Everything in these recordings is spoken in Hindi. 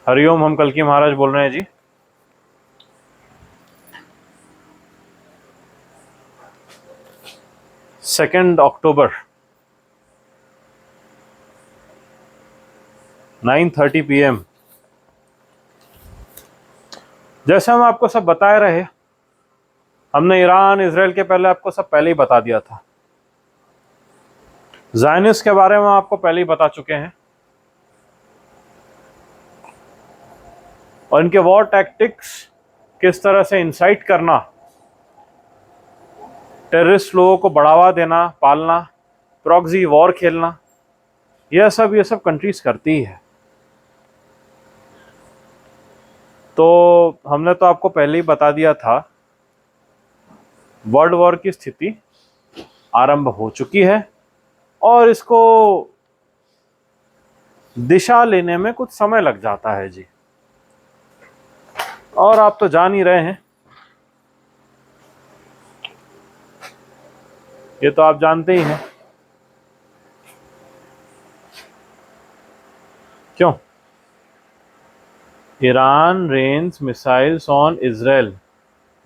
हरिओम, हम कल की महाराज बोल रहे हैं जी। सेकेंड अक्टूबर 9:30 PM। जैसे हम आपको सब बताए रहे, हमने ईरान इसराइल के पहले आपको सब पहले ही बता दिया था। ज़ायनिस्ट के बारे में आपको पहले ही बता चुके हैं और इनके वॉर टैक्टिक्स, किस तरह से इंसाइट करना, टेररिस्ट लोगों को बढ़ावा देना, पालना, प्रॉक्सी वॉर खेलना, ये सब कंट्रीज करती है। तो हमने तो आपको पहले ही बता दिया था, वर्ल्ड वॉर की स्थिति आरंभ हो चुकी है और इसको दिशा लेने में कुछ समय लग जाता है जी। और आप तो जान ही रहे हैं, ये तो आप जानते ही हैं क्यों। Iran rains missiles on Israel,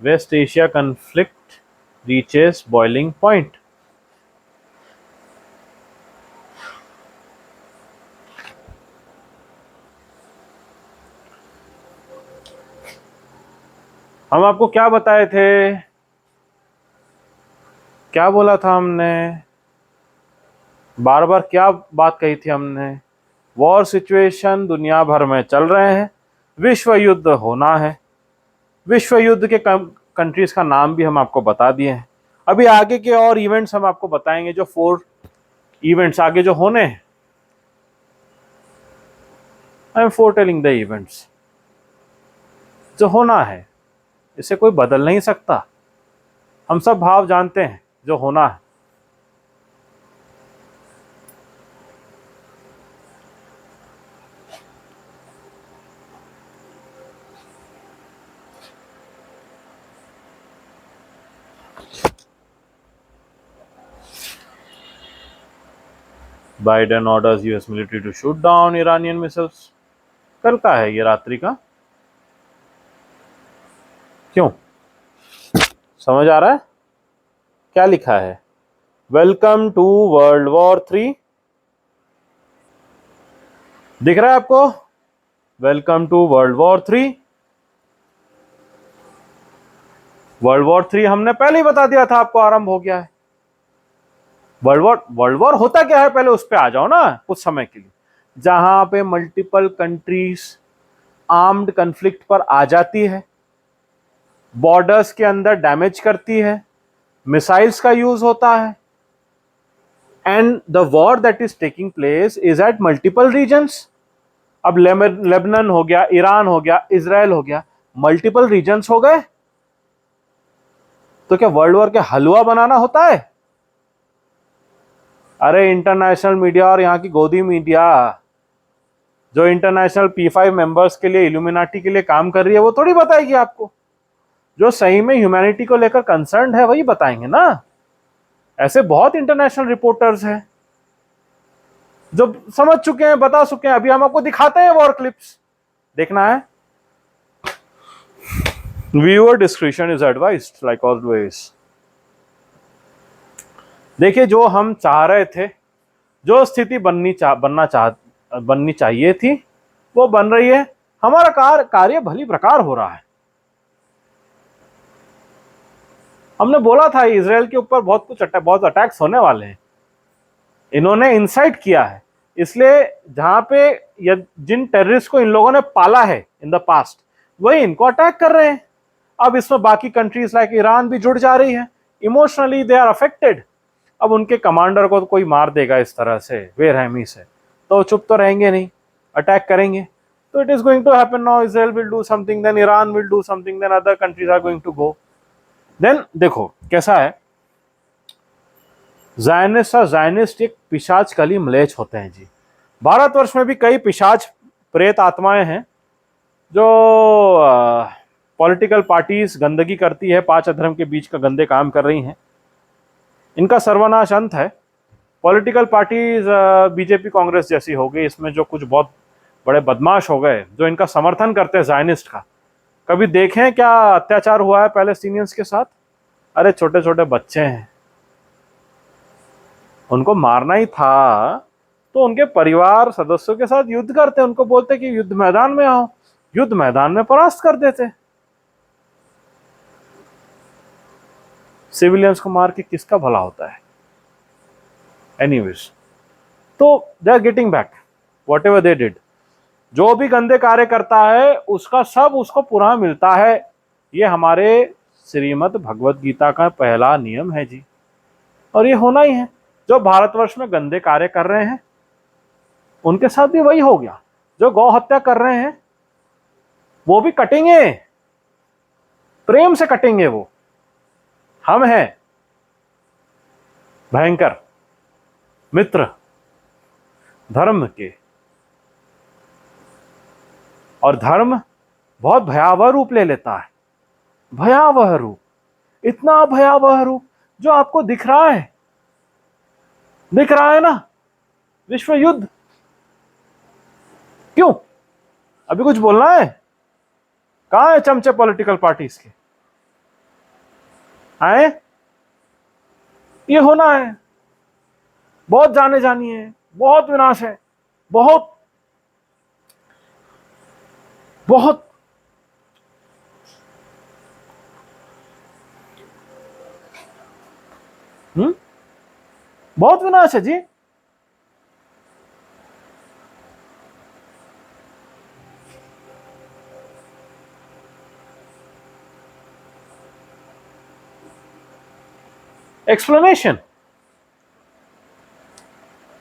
west Asia conflict reaches boiling point. हम आपको क्या बताए थे, क्या बोला था हमने, बार बार क्या बात कही थी हमने? वॉर सिचुएशन दुनिया भर में चल रहे हैं, विश्व युद्ध होना है। विश्व युद्ध के कंट्रीज का नाम भी हम आपको बता दिए हैं। अभी आगे के और इवेंट्स हम आपको बताएंगे, जो 4 इवेंट्स आगे जो होने हैं। आई एम फोरटेलिंग द इवेंट्स, जो होना है, इसे कोई बदल नहीं सकता। हम सब भाव जानते हैं जो होना है। Biden orders US military to shoot down Iranian missiles. कल का है ये, रात्रि का। क्यों, समझ आ रहा है क्या लिखा है? Welcome to world war 3। दिख रहा है आपको? Welcome to world war 3। World war 3 हमने पहले ही बता दिया था आपको, आरंभ हो गया है। वर्ल्ड वॉर होता क्या है, पहले उस पे आ जाओ ना कुछ समय के लिए। जहां पे मल्टीपल कंट्रीज आर्म्ड कन्फ्लिक्ट पर आ जाती है, बॉर्डर्स के अंदर डैमेज करती है, मिसाइल्स का यूज होता है, and the war that is taking place is at multiple regions. अब लेबनान हो गया, ईरान हो गया, इजराइल हो गया, मल्टीपल रीजन्स हो गए। तो क्या वर्ल्ड वॉर के हलवा बनाना होता है? अरे इंटरनेशनल मीडिया और यहाँ की गोदी मीडिया, जो इंटरनेशनल P5 मेंबर्स के लिए, इल्यूमिनाटी के लिए काम कर रही है, वो थोड़ी बताएगी आपको। जो सही में ह्यूमैनिटी को लेकर कंसर्न है वही बताएंगे ना। ऐसे बहुत इंटरनेशनल रिपोर्टर्स हैं जो समझ चुके हैं, बता चुके हैं। अभी हम आपको दिखाते हैं वॉर क्लिप्स, देखना है। Viewer description is advised like always. देखिए, जो हम चाह रहे थे, जो स्थिति बननी चाहिए थी, वो बन रही है। हमारा कार्य भली प्रकार हो रहा है। हमने बोला था इजराइल के ऊपर बहुत अटैक्स होने वाले हैं। इन्होंने इंसाइट किया है, इसलिए जहां पे जिन टेररिस्ट को इन लोगों ने पाला है इन द पास्ट, वही इनको अटैक कर रहे हैं। अब इसमें बाकी कंट्रीज लाइक ईरान भी जुड़ जा रही है। Emotionally they are affected. अब उनके कमांडर को तो कोई मार देगा इस तरह से बेरहमी से, तो चुप तो रहेंगे नहीं, अटैक करेंगे। तो it is going to happen now. Israel will do something, then Iran will do something, then other countries are going to go. Then देखो कैसा है, ज़ायनिस्ट और ज़ायनिस्ट एक पिशाच कली म्लेच्छ होते हैं जी। भारतवर्ष में भी कई पिशाच प्रेत आत्माएं हैं जो पॉलिटिकल पार्टीज गंदगी करती है, 5 अधर्म के बीच का गंदे काम कर रही हैं। इनका सर्वनाश अंत है। पॉलिटिकल पार्टीज बीजेपी कांग्रेस जैसी हो गई, इसमें जो कुछ बहुत बड़े बदमाश हो गए जो इनका समर्थन करते हैं ज़ायनिस्ट का। कभी देखें क्या अत्याचार हुआ है पैलेस्टीनियंस के साथ? अरे छोटे छोटे बच्चे हैं, उनको मारना ही था तो उनके परिवार सदस्यों के साथ युद्ध करते, उनको बोलते कि युद्ध मैदान में आओ, युद्ध मैदान में परास्त कर देते। सिविलियंस को मार के किसका भला होता है? एनीवेज, तो they are getting back whatever they did. जो भी गंदे कार्य करता है उसका सब उसको पुनः मिलता है। ये हमारे श्रीमद् भगवत गीता का पहला नियम है जी, और ये होना ही है। जो भारतवर्ष में गंदे कार्य कर रहे हैं उनके साथ भी वही हो गया। जो गौ हत्या कर रहे हैं वो भी कटेंगे, प्रेम से कटेंगे। वो हम हैं भयंकर मित्र धर्म के, और धर्म बहुत भयावह रूप ले लेता है। भयावह रूप, इतना भयावह रूप जो आपको दिख रहा है, दिख रहा है ना, विश्व युद्ध। क्यों? अभी कुछ बोलना है? कहां है चमचे पॉलिटिकल पार्टीज के? आए, ये होना है। बहुत जाने जानी है, बहुत विनाश है, बहुत बहुत। बहुत विनाश है जी। Explanation.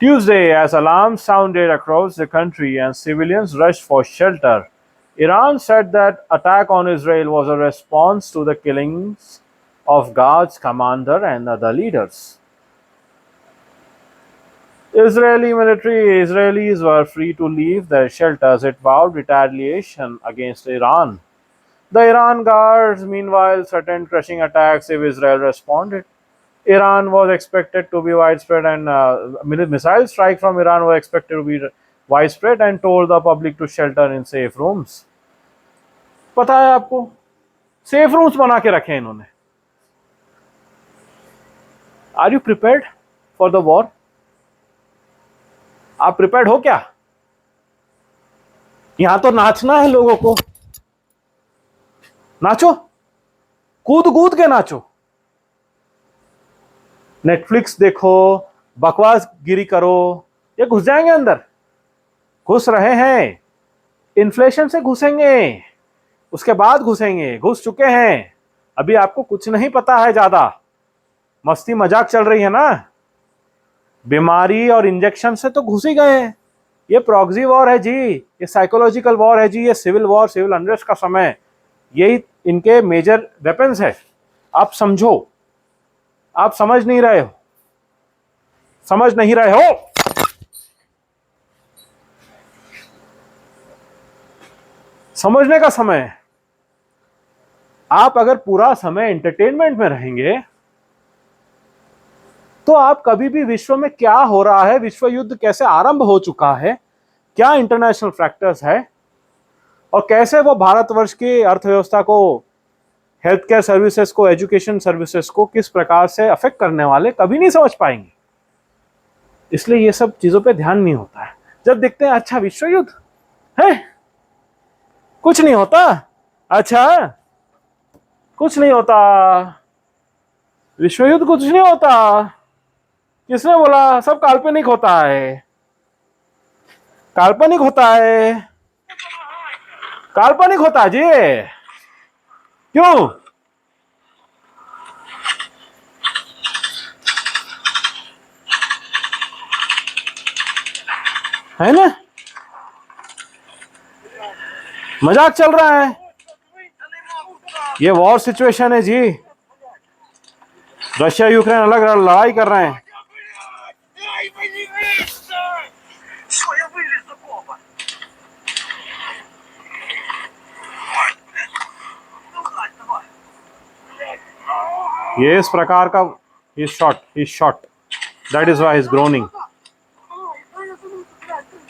Tuesday, as alarms sounded across the country and civilians rushed for shelter, Iran said that attack on Israel was a response to the killings of God's commander and other leaders. Israelis were free to leave their shelters. It vowed retaliation against Iran. The Iran guards, meanwhile, threatened crushing attacks if Israel responded. Iran was expected to be widespread, and missile strike from Iran was expected to be widespread, and told the public to shelter in safe rooms. पता है आपको, सेफ रूम्स बना के रखे इन्होंने। Are you prepared for the war? आप प्रिपेयर्ड हो क्या? यहां तो नाचना है लोगों को, नाचो, कूद कूद के नाचो, नेटफ्लिक्स देखो, बकवास गिरी करो। ये घुस जाएंगे अंदर, घुस रहे हैं, इन्फ्लेशन से घुसेंगे, उसके बाद घुसेंगे, घुस चुके हैं। अभी आपको कुछ नहीं पता है, ज्यादा मस्ती मजाक चल रही है ना। बीमारी और इंजेक्शन से तो घुस ही गए हैं। ये प्रॉक्सी वॉर है जी, ये साइकोलॉजिकल वॉर है जी, ये सिविल वॉर, सिविल अनरेस्ट का समय, यही इनके मेजर वेपन्स है। आप समझो, आप समझ नहीं रहे हो, समझ नहीं रहे हो। समझने का समय है। आप अगर पूरा समय एंटरटेनमेंट में रहेंगे तो आप कभी भी विश्व में क्या हो रहा है, विश्व युद्ध कैसे आरंभ हो चुका है, क्या इंटरनेशनल फैक्टर्स है, और कैसे वो भारतवर्ष की अर्थव्यवस्था को, हेल्थ केयर सर्विसेज को, एजुकेशन सर्विसेज को किस प्रकार से अफेक्ट करने वाले, कभी नहीं समझ पाएंगे। इसलिए ये सब चीजों पे ध्यान नहीं होता है। जब देखते हैं अच्छा विश्व युद्ध है, कुछ नहीं होता, अच्छा कुछ नहीं होता, विश्व युद्ध कुछ नहीं होता, किसने बोला? सब काल्पनिक होता है, काल्पनिक होता है, काल्पनिक होता है जी। क्यों? है ना, मजाक चल रहा है। ये वॉर सिचुएशन है जी, रशिया यूक्रेन अलग लड़ाई कर रहे हैं। ये इस प्रकार का, he's shot, that is why he's groaning,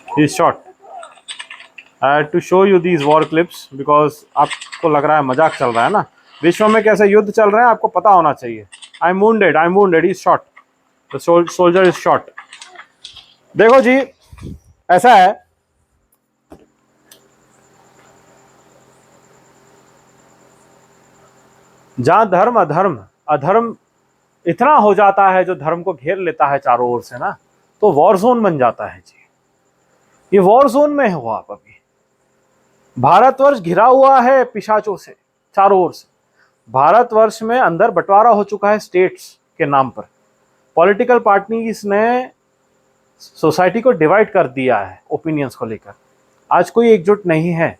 he's shot। I had to show you these war clips because आपको लग रहा है मजाक चल रहा है ना, विश्व में कैसे युद्ध चल रहे हैं आपको पता होना चाहिए। I am wounded, he is shot, the soldier is shot. देखो जी, ऐसा है, जहां धर्म अधर्म अधर्म इतना हो जाता है, जो धर्म को घेर लेता है चारों ओर से ना, तो वॉर जोन बन जाता है जी। ये वॉर जोन में हो आप अभी। भारतवर्ष घिरा हुआ है पिशाचों से चारों ओर से। भारतवर्ष में अंदर बंटवारा हो चुका है स्टेट्स के नाम पर। पॉलिटिकल पार्टीज ने सोसाइटी को डिवाइड कर दिया है ओपिनियंस को लेकर। आज कोई एकजुट नहीं है।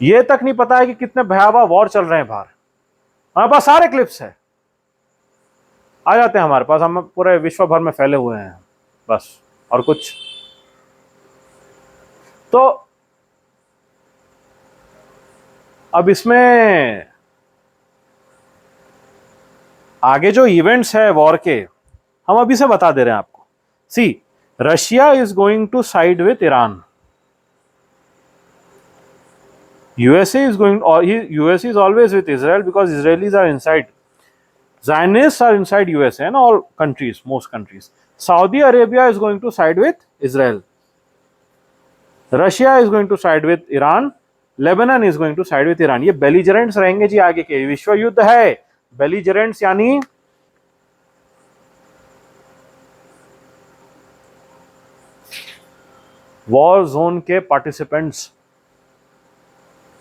ये तक नहीं पता है कि कितने भयावह वॉर चल रहे हैं बाहर। हमारे पास सारे क्लिप्स है, आ जाते हैं हमारे पास, हम पूरे विश्व भर में फैले हुए हैं बस, और कुछ। तो अब इसमें आगे जो इवेंट्स है वॉर के, हम अभी से बता दे रहे हैं आपको। See, Russia is going to side with Iran, USA is going, or US is always with Israel because Israelis are inside. Zionists are inside USA and all countries, most countries. Saudi Arabia is going to side with Israel. Russia is going to side with Iran. Lebanon is going to side with Iran. ये बेलिजरेंट्स रहेंगे जी आगे के। विश्व युद्ध है, बेलिजरेंट्स यानी वॉर जोन के पार्टिसिपेंट्स,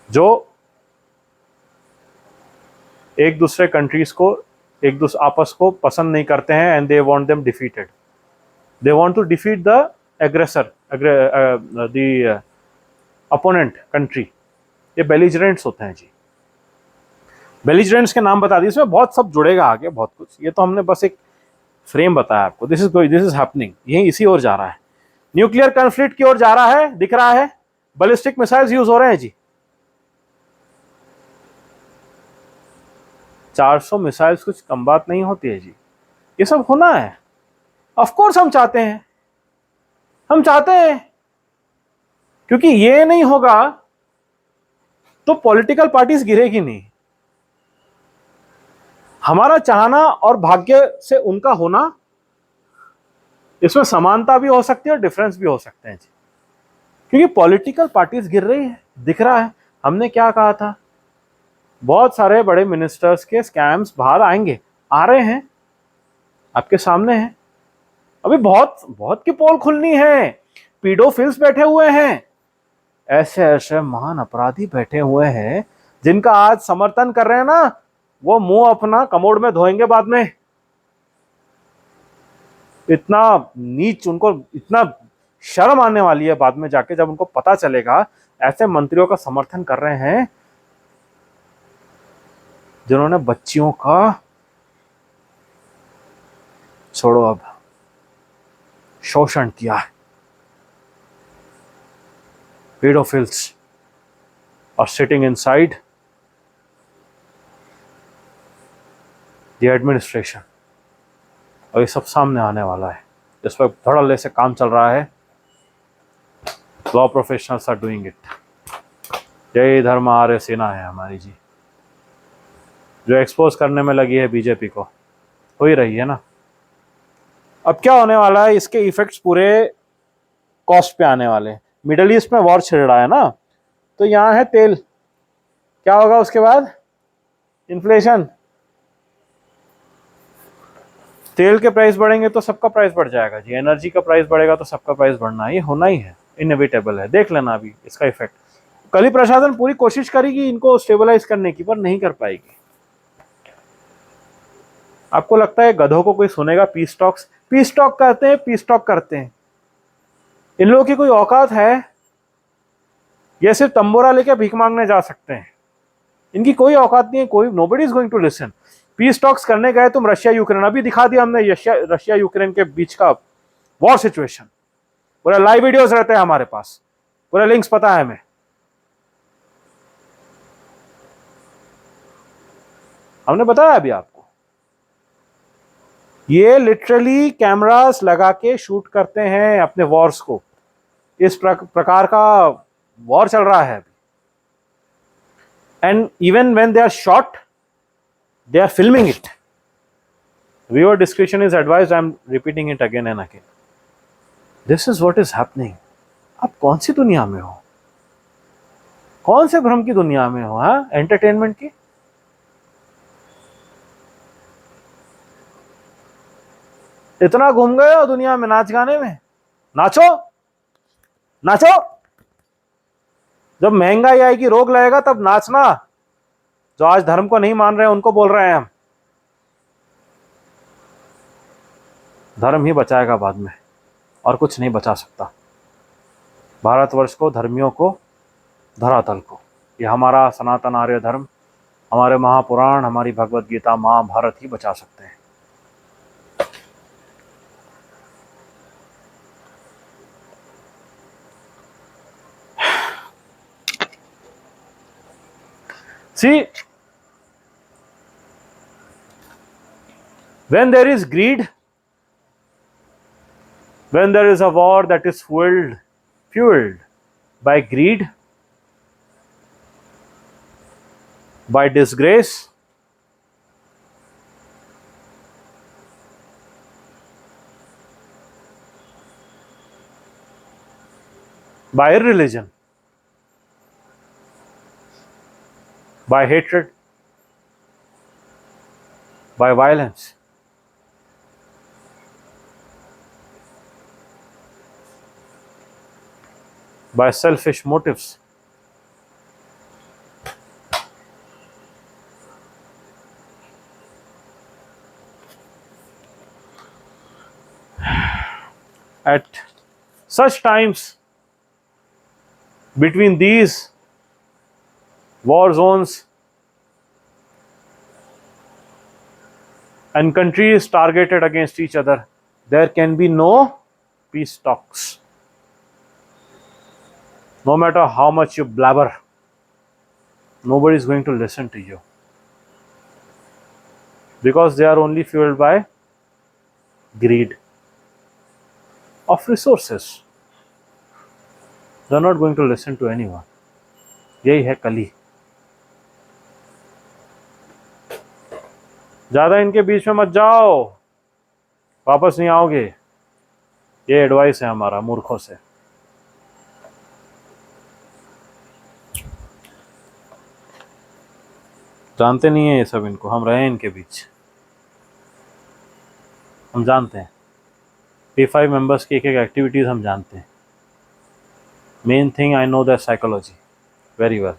जो एक दूसरे कंट्रीज को, एक दूसरे आपस को पसंद नहीं करते हैं, and they want them defeated. They want to defeat the aggressor, the opponent country. ये बेलिजरेंट्स होते हैं जी। बेलिजरेंट्स के नाम बता दिए, इसमें बहुत सब जुड़ेगा आगे, बहुत कुछ। ये तो हमने बस एक फ्रेम बताया आपको। दिस इज हैपनिंग, यही इसी ओर जा रहा है। न्यूक्लियर कॉन्फ्लिक्ट की ओर जा रहा है, दिख रहा है। बैलिस्टिक मिसाइल्स यूज हो रहे हैं जी। 400 मिसाइल्स कुछ कम बात नहीं होती है जी। ये सब होना है। ऑफ कोर्स हम चाहते हैं, क्योंकि ये नहीं होगा तो पॉलिटिकल पार्टीज गिरेगी नहीं। हमारा चाहना और भाग्य से उनका होना, इसमें समानता भी हो सकती है और डिफरेंस भी हो सकते हैं जी। क्योंकि पॉलिटिकल पार्टीज गिर रही है, दिख रहा है। हमने क्या कहा था, बहुत सारे बड़े मिनिस्टर्स के स्कैम्स बाहर आएंगे, आ रहे हैं, आपके सामने हैं। अभी बहुत की पोल खुलनी है। पीडोफिल्स बैठे हुए हैं, ऐसे महान अपराधी बैठे हुए हैं, जिनका आज समर्थन कर रहे हैं ना, वो मुंह अपना कमोड में धोएंगे बाद में। इतना नीच, उनको इतना शर्म आने वाली है बाद में जाके, जब उनको पता चलेगा ऐसे मंत्रियों का समर्थन कर रहे हैं जिन्होंने बच्चियों का, छोड़ो अब, शोषण किया है। Paedophiles are sitting inside the administration. और ये सब सामने आने वाला है। इस पर धड़ल्ले से काम चल रहा है। Law professionals are doing it. जय धर्म आर्य सेना है हमारी जी, जो एक्सपोज करने में लगी है बीजेपी को। हो ही रही है ना। अब क्या होने वाला है, इसके इफेक्ट्स पूरे कॉस्ट पे आने वाले हैं। मिडल ईस्ट में वॉर छिड़ रहा है ना, तो यहाँ है तेल, क्या होगा उसके बाद, इन्फ्लेशन। तेल के प्राइस बढ़ेंगे तो सबका प्राइस बढ़ जाएगा जी। एनर्जी का प्राइस बढ़ेगा तो सबका प्राइस बढ़ना, ये होना ही है, इनएविटेबल है। देख लेना अभी इसका इफेक्ट। कल ही प्रशासन पूरी कोशिश करेगी इनको स्टेबलाइज करने की, पर नहीं कर पाएगी। आपको लगता है गधों को कोई सुनेगा? पीस टॉक करते हैं। इन लोगों की कोई औकात है? ये सिर्फ तंबोरा लेके भीख मांगने जा सकते हैं। इनकी कोई औकात नहीं है। कोई, nobody is going to listen. Peace talks करने गए तुम रशिया यूक्रेन, अभी दिखा दिया हमने रशिया यूक्रेन के बीच का वॉर सिचुएशन। पूरे लाइव वीडियोस रहते हैं हमारे पास, पूरे लिंक्स पता है हमें। हमने बताया अभी आपको। ये लिटरली कैमरास लगा के शूट करते हैं अपने वॉर्स को। इस प्रकार का वॉर चल रहा है। And even when they are shot, they are filming it. Viewer discretion is advised. I am repeating it again and again. This is what is happening. आप कौन सी दुनिया में हो, कौन से भ्रम की दुनिया में हो? हाँ, एंटरटेनमेंट की। इतना घूम गए हो दुनिया में नाच गाने में, नाचो नाचो। जब महंगाई आएगी, रोग लगेगा, तब नाचना। जो आज धर्म को नहीं मान रहे हैं उनको बोल रहे हैं हम, धर्म ही बचाएगा बाद में, और कुछ नहीं बचा सकता भारतवर्ष को, धर्मियों को, धरातल को। ये हमारा सनातन आर्य धर्म, हमारे महापुराण, हमारी भगवत गीता, महाभारत ही बचा सकते हैं। See, when there is greed, when there is a war that is fueled by greed, by disgrace, by irreligion, by hatred, by violence, by selfish motives, at such times, between these war zones and countries targeted against each other, there can be no peace talks. No matter how much you blabber, nobody is going to listen to you, because they are only fueled by greed of resources. They are not going to listen to anyone. यही है कली। ज्यादा इनके बीच में मत जाओ, वापस नहीं आओगे। ये एडवाइस है हमारा मूर्खों से। जानते नहीं है ये सब इनको, हम रहे इनके बीच, हम जानते हैं। P5 मेंबर्स की एक एक एक्टिविटीज हम जानते हैं। Main thing, I know that psychology very well.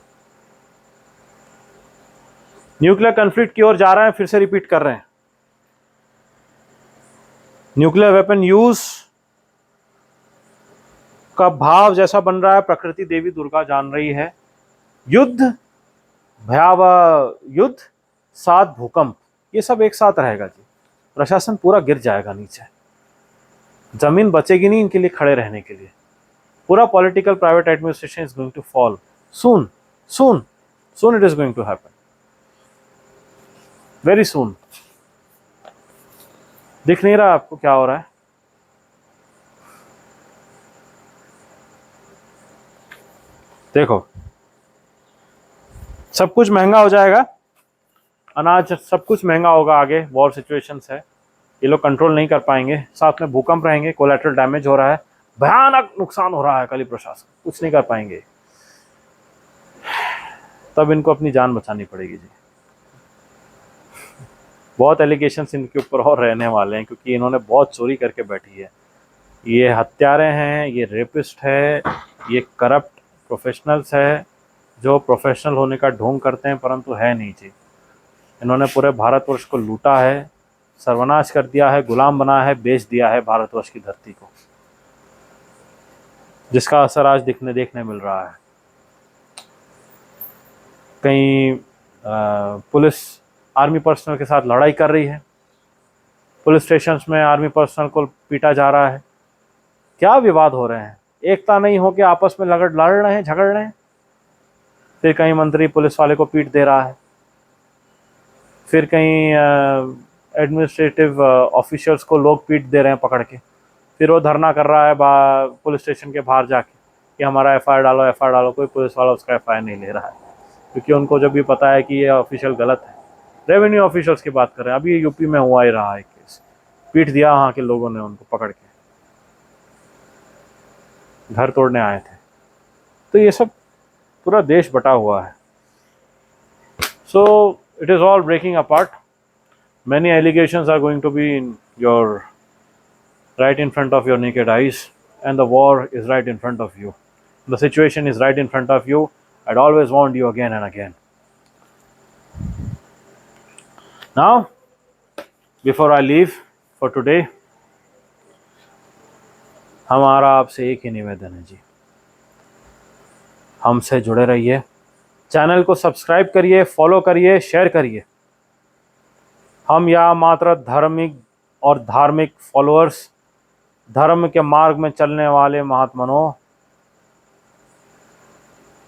Nuclear conflict की ओर जा रहे हैं, फिर से रिपीट कर रहे हैं। न्यूक्लियर वेपन यूज का भाव जैसा बन रहा है, प्रकृति देवी दुर्गा जान रही है। युद्ध, भयावह युद्ध, साथ भूकंप, ये सब एक साथ रहेगा जी। प्रशासन पूरा गिर जाएगा नीचे, जमीन बचेगी नहीं इनके लिए खड़े रहने के लिए। पूरा political private administration is going to fall soon, soon, soon it is going to happen, very soon. दिख नहीं रहा आपको क्या हो रहा है? देखो, सब कुछ महंगा हो जाएगा, अनाज सब कुछ महंगा होगा आगे। वॉर सिचुएशंस है, ये लोग कंट्रोल नहीं कर पाएंगे। साथ में भूकंप रहेंगे, कोलैटरल डैमेज हो रहा है, भयानक नुकसान हो रहा है, कली प्रशासन कुछ नहीं कर पाएंगे। तब इनको अपनी जान बचानी पड़ेगी जी। बहुत एलिगेशंस इनके ऊपर और रहने वाले हैं, क्योंकि इन्होंने बहुत चोरी करके बैठी है। ये हत्यारे हैं, ये रेपिस्ट है, ये करप्ट प्रोफेशनल्स है, जो प्रोफेशनल होने का ढोंग करते हैं परंतु है नहीं जी। इन्होंने पूरे भारतवर्ष को लूटा है, सर्वनाश कर दिया है, गुलाम बनाया है, बेच दिया है भारतवर्ष की धरती को, जिसका असर आज देखने मिल रहा है। कहीं पुलिस आर्मी पर्सनल के साथ लड़ाई कर रही है, पुलिस स्टेशंस में आर्मी पर्सनल को पीटा जा रहा है। क्या विवाद हो रहे हैं? एकता नहीं हो के आपस में लड़ रहे हैं, झगड़ रहे हैं। फिर कहीं मंत्री पुलिस वाले को पीट दे रहा है, फिर कहीं एडमिनिस्ट्रेटिव ऑफिशियल्स को लोग पीट दे रहे हैं पकड़ के। फिर वो धरना कर रहा है पुलिस स्टेशन के बाहर जाके कि हमारा एफआईआर डालो, एफआईआर डालो। कोई पुलिस वाला उसका एफआईआर नहीं ले रहा है, क्योंकि उनको जब भी पता है कि ये ऑफिशियल गलत है। रेवेन्यू ऑफिसर्स की बात करें, अभी यूपी में हुआ ही रहा है केस, पीट दिया वहाँ के लोगों ने उनको पकड़ के, घर तोड़ने आए थे। तो ये सब पूरा देश बटा हुआ है। So it is all breaking apart. Many allegations are going to be in your right in front of your naked eyes, and the war is right in front of you. The situation is right in front of you. I'd always warned you again and again. Now, before I leave for today, हमारा आपसे एक ही निवेदन है जी, हमसे जुड़े रहिए, चैनल को सब्सक्राइब करिए, फॉलो करिए, शेयर करिए। हम यहाँ मात्र धार्मिक और धार्मिक फॉलोअर्स, धर्म के मार्ग में चलने वाले महात्माओं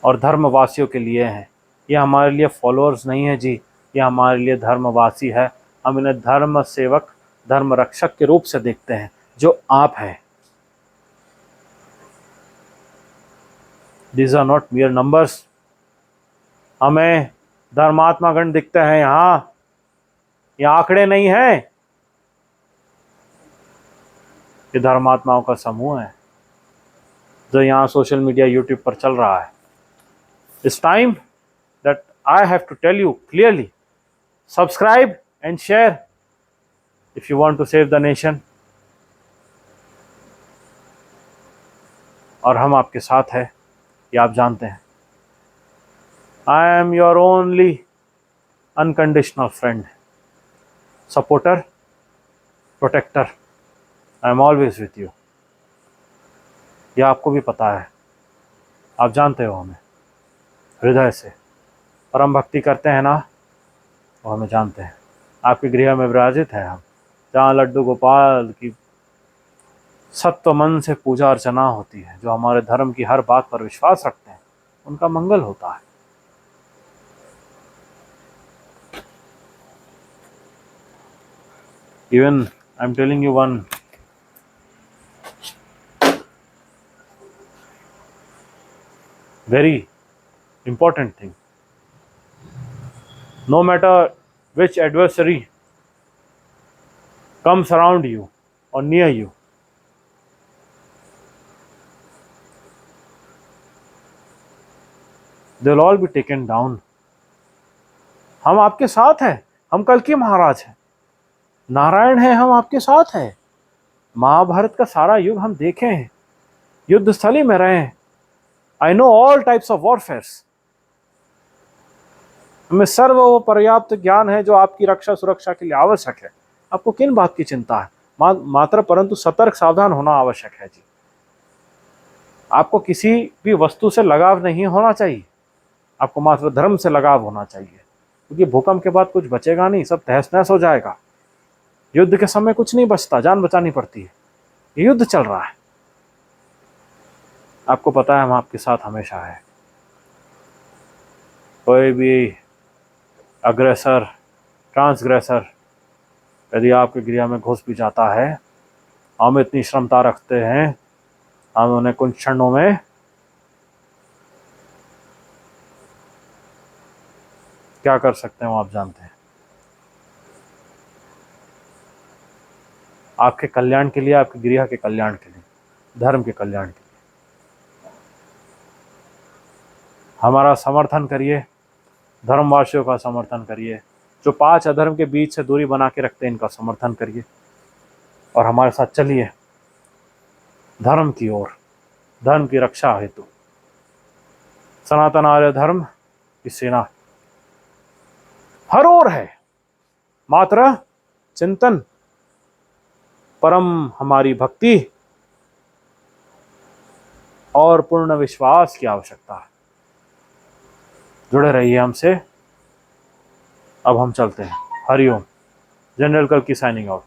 और धर्मवासियों के लिए हैं। ये हमारे लिए फॉलोअर्स नहीं है जी, ये हमारे लिए धर्मवासी है। हम इन्हें धर्म सेवक, धर्म रक्षक के रूप से देखते हैं, जो आप हैं। These are not mere numbers। हमें धर्मात्मागण दिखते हैं यहाँ, ये आंकड़े नहीं हैं, ये धर्मात्माओं का समूह है जो यहाँ सोशल मीडिया, यूट्यूब पर चल रहा है। It's time that I have to tell you clearly, subscribe and share if you want to save the nation। और हम आपके साथ हैं, ये आप जानते हैं। I am your only unconditional friend, supporter, protector। I am always with you। ये आपको भी पता है, आप जानते हो हमें हृदय से, परम भक्ति करते हैं ना, वो हमें जानते हैं। आपके गृह में विराजित है हम, जहाँ लड्डू गोपाल की सत्व मन से पूजा अर्चना होती है। जो हमारे धर्म की हर बात पर विश्वास रखते हैं, उनका मंगल होता है। Even I'm telling you one very important thing. No matter which adversary comes around you or near you, they'll all be taken down। हम आपके साथ हैं, हम कल्कि महाराज हैं, नारायण हैं, हम आपके साथ हैं। महाभारत का सारा युग हम देखे हैं, युद्ध स्थली में रहे हैं। I know all types of warfares. हमें सर्व वो पर्याप्त ज्ञान है जो आपकी रक्षा सुरक्षा के लिए आवश्यक है। आपको किन बात की चिंता है? मात्र परंतु सतर्क सावधान होना आवश्यक है जी। आपको किसी भी वस्तु से लगाव नहीं होना चाहिए, आपको मात्र धर्म से लगाव होना चाहिए, क्योंकि भूकंप के बाद कुछ बचेगा नहीं, सब तहस नहस हो जाएगा। युद्ध के समय कुछ नहीं बचता, जान बचानी पड़ती है। ये युद्ध चल रहा है, आपको पता है हम आपके साथ हमेशा है। कोई भी अग्रेसर, ट्रांसग्रेसर यदि आपके गृह में घुस भी जाता है, हम इतनी क्षमता रखते हैं, हम उन्हें कुछ क्षणों में क्या कर सकते हैं वो आप जानते हैं। आपके कल्याण के लिए, आपके गृह के कल्याण के लिए, धर्म के कल्याण के लिए हमारा समर्थन करिए, धर्मवासियों का समर्थन करिए। जो 5 अधर्म के बीच से दूरी बना के रखते हैं, इनका समर्थन करिए और हमारे साथ चलिए धर्म की ओर, धर्म की रक्षा हेतु। सनातन आर्य धर्म की सेना हर ओर है, मात्र चिंतन, परम हमारी भक्ति और पूर्ण विश्वास की आवश्यकता है। जुड़े रहिए हमसे। अब हम चलते हैं। हरिओम। जनरल कल्कि साइनिंग आउट।